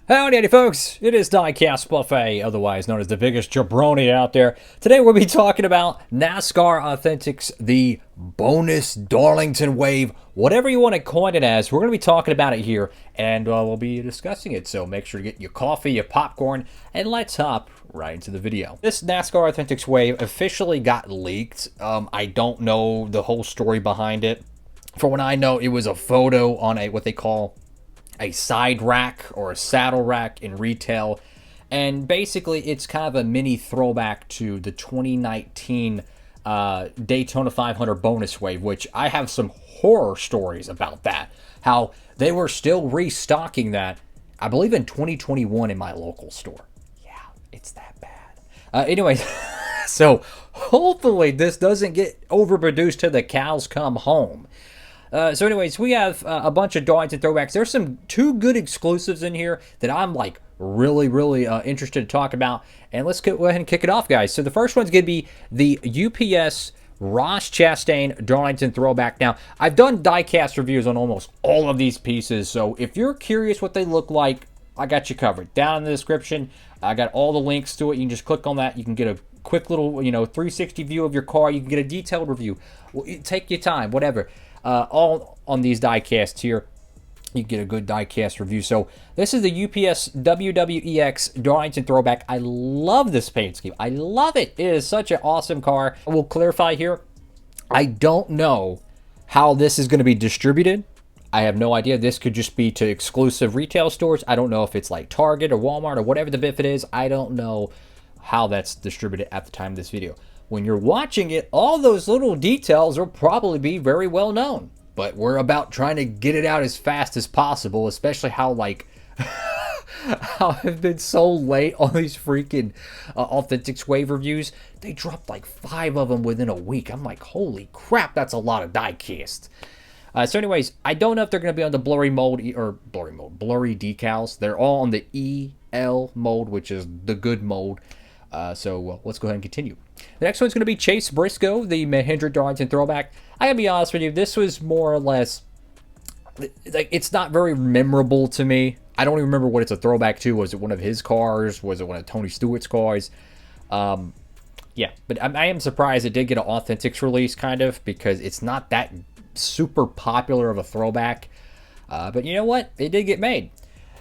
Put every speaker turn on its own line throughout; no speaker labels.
Howdy, folks. It is Diecastbuffet, otherwise known as the biggest jabroni out there. Today we'll be talking about NASCAR Authentics, the bonus Darlington wave, whatever you want to coin it as. We're going to be talking about it here, and we'll be discussing it. So make sure to get your coffee, your popcorn, and let's hop right into the video. This NASCAR Authentics wave officially got leaked. I don't know the whole story behind it. For what I know, it was a photo on what they call a side rack or a saddle rack in retail, and basically it's kind of a mini throwback to the 2019 Daytona 500 bonus wave, which I have some horror stories about that, how they were still restocking that, I believe in 2021 in my local store. Yeah, it's that bad. Anyway, so hopefully this doesn't get overproduced till the cows come home. So anyways, we have a bunch of Darlington throwbacks. There's two good exclusives in here that I'm like really interested to talk about. And let's go ahead and kick it off, guys. So the first one's going to be the UPS Ross Chastain Darlington throwback. Now, I've done diecast reviews on almost all of these pieces. So if you're curious what they look like, I got you covered. Down in the description, I got all the links to it. You can just click on that. You can get a quick little, 360 view of your car. You can get a detailed review. Take your time, whatever. All on these diecasts here, you get a good diecast review. So this is the UPS WWEX Darlington throwback. I love this paint scheme. I love it. It is such an awesome car. I will clarify here, I don't know how this is going to be distributed. I have no idea. This could just be to exclusive retail stores. I don't know if it's like Target or Walmart or whatever the biff it is. I don't know how that's distributed at the time of this video. When you're watching it, all those little details will probably be very well known. But we're about trying to get it out as fast as possible, especially how, how I've been so late on these freaking Authentics wave reviews. They dropped like 5 of them within a week. I'm like, holy crap, that's a lot of diecast. So anyways, I don't know if they're going to be on the blurry decals. They're all on the EL mode, which is the good mode. So let's go ahead and continue. The next one's going to be Chase Briscoe, the Mahindra Darlington throwback. I gotta be honest with you, this was more or less, like, it's not very memorable to me. I don't even remember what it's a throwback to. Was it one of his cars? Was it one of Tony Stewart's cars? Yeah, but I am surprised it did get an Authentics release, kind of, because it's not that super popular of a throwback. But you know what? It did get made.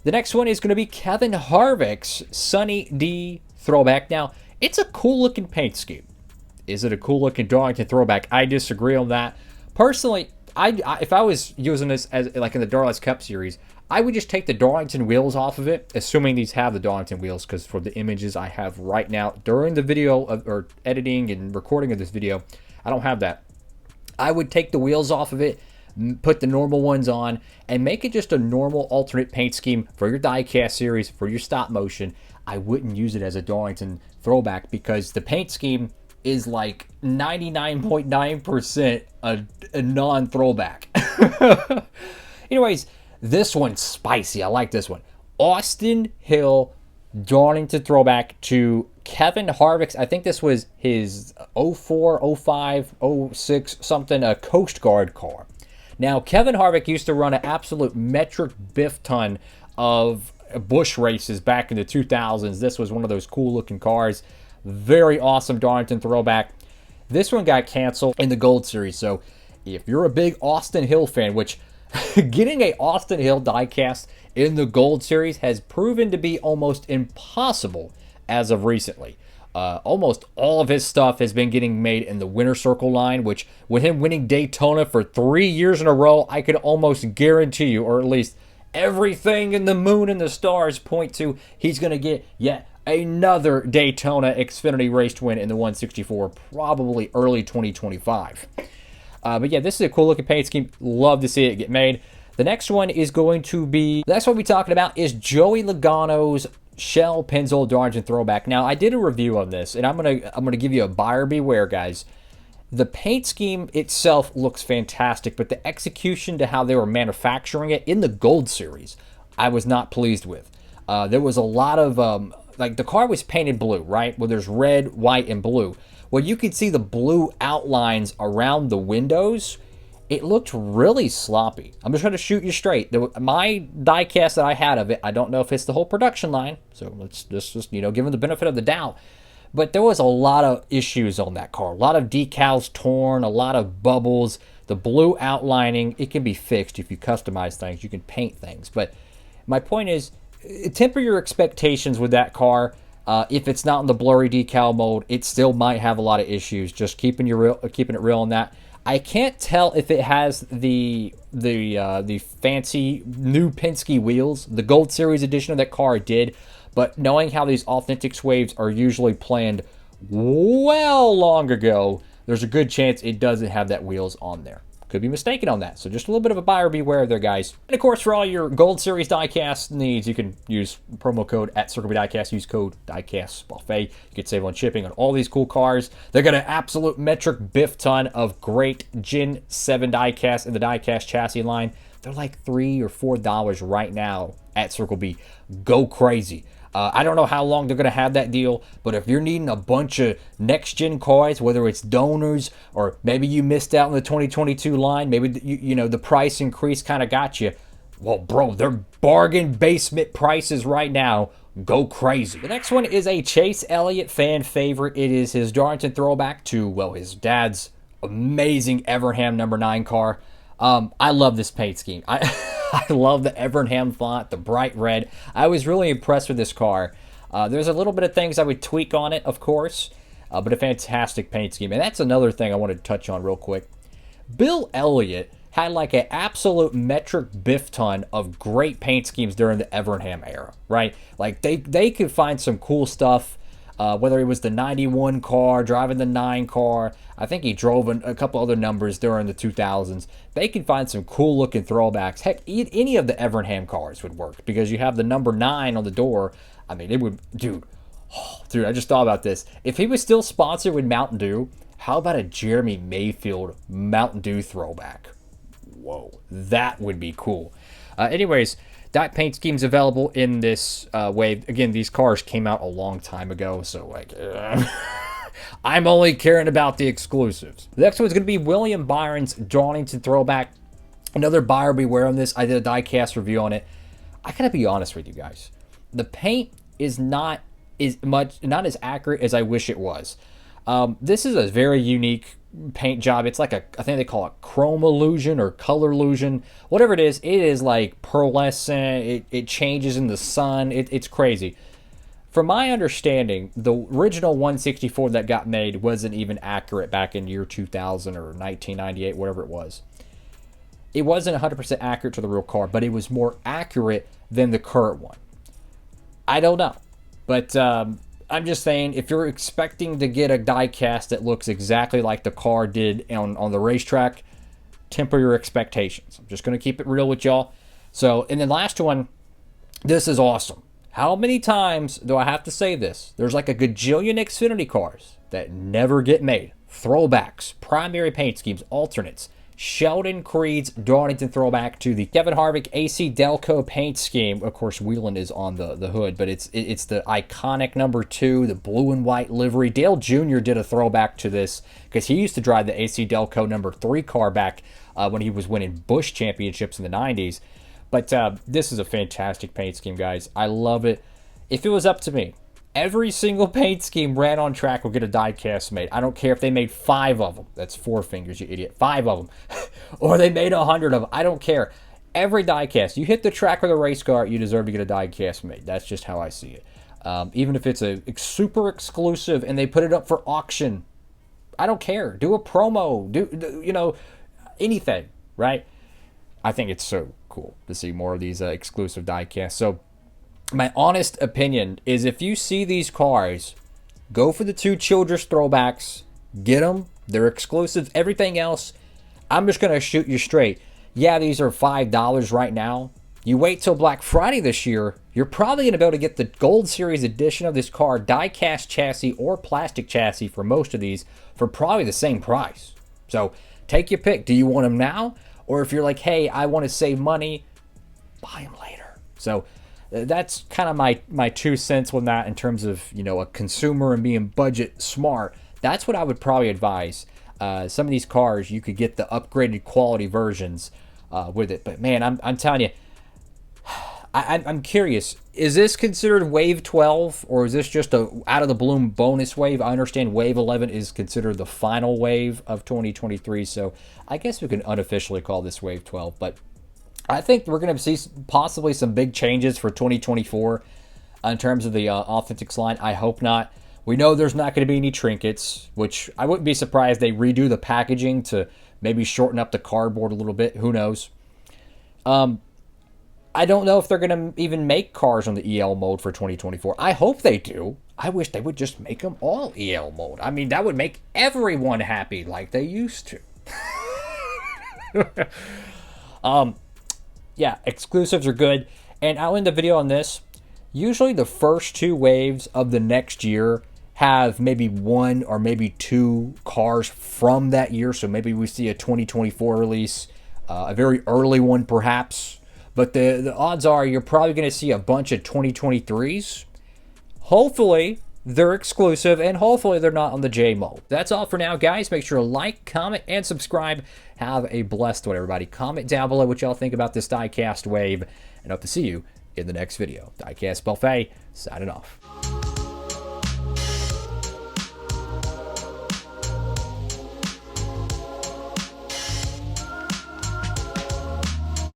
The next one is going to be Kevin Harvick's Sunny D throwback. Now, it's a cool looking paint scheme. Is it a cool looking Darlington throwback? I disagree on that. Personally, if I was using this as like in the Darlington Cup series, I would just take the Darlington wheels off of it, assuming these have the Darlington wheels, because for the images I have right now during the video or editing and recording of this video, I don't have that. I would take the wheels off of it, put the normal ones on, and make it just a normal alternate paint scheme for your diecast series, for your stop motion. I wouldn't use it as a Darlington throwback because the paint scheme is like 99.9% a non-throwback. Anyways, this one's spicy. I like this one. Austin Hill Darlington throwback to Kevin Harvick's. I think this was his 04, 05, 06 something, a Coast Guard car. Now, Kevin Harvick used to run an absolute metric biff ton of Busch races back in the 2000s. This was one of those cool looking cars. Very awesome Darlington throwback. This one got canceled in the Gold Series. So if you're a big Austin Hill fan, which getting a Austin Hill diecast in the Gold Series has proven to be almost impossible as of recently. Almost all of his stuff has been getting made in the Winner Circle line, which with him winning Daytona for 3 years in a row, I could almost guarantee you, or at least everything in the moon and the stars point to, he's going to get yet another Daytona Xfinity race win in the 164, probably early 2025. But yeah, this is a cool looking paint scheme. Love to see it get made. The next one is going to be, the next one we're talking about is Joey Logano's Shell PENNZOIL Darlington throwback. Now, I did a review on this, and I'm gonna give you a buyer beware, guys. The paint scheme itself looks fantastic, but the execution to how they were manufacturing it in the Gold Series, I was not pleased with. There was a lot of, like, the car was painted blue, right? Well, there's red, white, and blue. Well, you could see the blue outlines around the windows, it looked really sloppy. I'm just going to shoot you straight. My diecast that I had of it, I don't know if it's the whole production line, so let's just give them the benefit of the doubt. But there was a lot of issues on that car. A lot of decals torn, a lot of bubbles. The blue outlining, it can be fixed if you customize things. You can paint things. But my point is, temper your expectations with that car. If it's not in the blurry decal mode, it still might have a lot of issues. Just keeping it real on that. I can't tell if it has the fancy new Penske wheels. The Gold Series edition of that car did, but knowing how these Authentics waves are usually planned well long ago, there's a good chance it doesn't have that wheels on there. Could be mistaken on that. So just a little bit of a buyer beware there, guys. And of course, for all your Gold Series diecast needs, you can use promo code at Circle B Diecast. Use code Diecastbuffet. You can save on shipping on all these cool cars. They got an absolute metric biff ton of great Gen 7 diecast in the diecast chassis line. They're like $3 or $4 right now at Circle B. Go crazy. I don't know how long they're going to have that deal, but if you're needing a bunch of next-gen cars, whether it's donors or maybe you missed out on the 2022 line, maybe the price increase kind of got you, well, bro, they're bargain basement prices right now. Go crazy. The next one is a Chase Elliott fan favorite. It is his Darlington throwback to, well, his dad's amazing Evernham number 9 car. I love this paint scheme. I love the Evernham font, the bright red. I was really impressed with this car. There's a little bit of things I would tweak on it, of course, but a fantastic paint scheme. And that's another thing I wanted to touch on real quick. Bill Elliott had like an absolute metric biff ton of great paint schemes during the Evernham era, right? Like they could find some cool stuff. Whether it was the 91 car, driving the 9 car. I think he drove a couple other numbers during the 2000s. They can find some cool looking throwbacks. Heck, any of the Evernham cars would work because you have the number 9 on the door. I mean, it would, dude, I just thought about this. If he was still sponsored with Mountain Dew, how about a Jeremy Mayfield Mountain Dew throwback? Whoa, that would be cool. Anyways, that paint scheme's available in this wave. Again, these cars came out a long time ago, so like, I'm only caring about the exclusives. The next one's going to be William Byron's Darlington throwback. Another buyer beware on this. I did a diecast review on it. I gotta be honest with you guys. The paint is not as accurate as I wish it was. This is a very unique paint job. It's like I think they call it chrome illusion or color illusion. Whatever it is like pearlescent. It changes in the sun. It's crazy. From my understanding, the original 164 that got made wasn't even accurate back in year 2000 or 1998, whatever it was. It wasn't 100% accurate to the real car, but it was more accurate than the current one. I don't know. But I'm just saying, if you're expecting to get a diecast that looks exactly like the car did on the racetrack, temper your expectations. I'm just going to keep it real with y'all. So, and then last one, this is awesome. How many times do I have to say this? There's like a gajillion Xfinity cars that never get made. Throwbacks, primary paint schemes, alternates. Sheldon Creed's Darlington throwback to the Kevin Harvick AC Delco paint scheme. Of course, Whelan is on the hood, but it's the iconic number 2, the blue and white livery. Dale Jr. did a throwback to this because he used to drive the AC Delco number 3 car back when he was winning Busch championships in the 90s. But this is a fantastic paint scheme, guys. I love it. If it was up to me, every single paint scheme ran on track will get a diecast made. I don't care if they made 5 of them. That's 4 fingers, you idiot. 5 of them. Or they made 100 of them. I don't care. Every diecast. You hit the track with a race car, you deserve to get a diecast made. That's just how I see it. Even if it's a super exclusive and they put it up for auction, I don't care. Do a promo. Do anything, right? I think it's so cool to see more of these exclusive diecasts. So my honest opinion is if you see these cars, go for the 2 Childress throwbacks. Get them. They're exclusive. Everything else, I'm just going to shoot you straight. Yeah, these are $5 right now. You wait till Black Friday this year, you're probably going to be able to get the Gold Series edition of this car, die-cast chassis or plastic chassis for most of these, for probably the same price. So take your pick. Do you want them now? Or if you're like, hey, I want to save money, buy them later. So that's kind of my 2 cents on that in terms of, a consumer and being budget smart. That's what I would probably advise. some of these cars, you could get the upgraded quality versions with it. But man, I'm telling you, I'm curious. Is this considered Wave 12, or is this just a out of the bloom bonus wave? I understand Wave 11 is considered the final wave of 2023, so I guess we can unofficially call this Wave 12. But I think we're going to see possibly some big changes for 2024 in terms of the Authentics line. I hope not. We know there's not going to be any trinkets, which I wouldn't be surprised they redo the packaging to maybe shorten up the cardboard a little bit. Who knows? I don't know if they're going to even make cars on the EL mode for 2024. I hope they do. I wish they would just make them all EL mode. I mean, that would make everyone happy like they used to. Yeah, exclusives are good. And I'll end the video on this. Usually the first 2 waves of the next year have maybe 1 or maybe 2 cars from that year. So maybe we see a 2024 release, a very early one perhaps. But the odds are you're probably going to see a bunch of 2023s. Hopefully, they're exclusive, and hopefully they're not on the J mode. That's all for now, guys. Make sure to like, comment, and subscribe. Have a blessed one, everybody. Comment down below what y'all think about this diecast wave, and hope to see you in the next video. Diecast Buffet, signing off.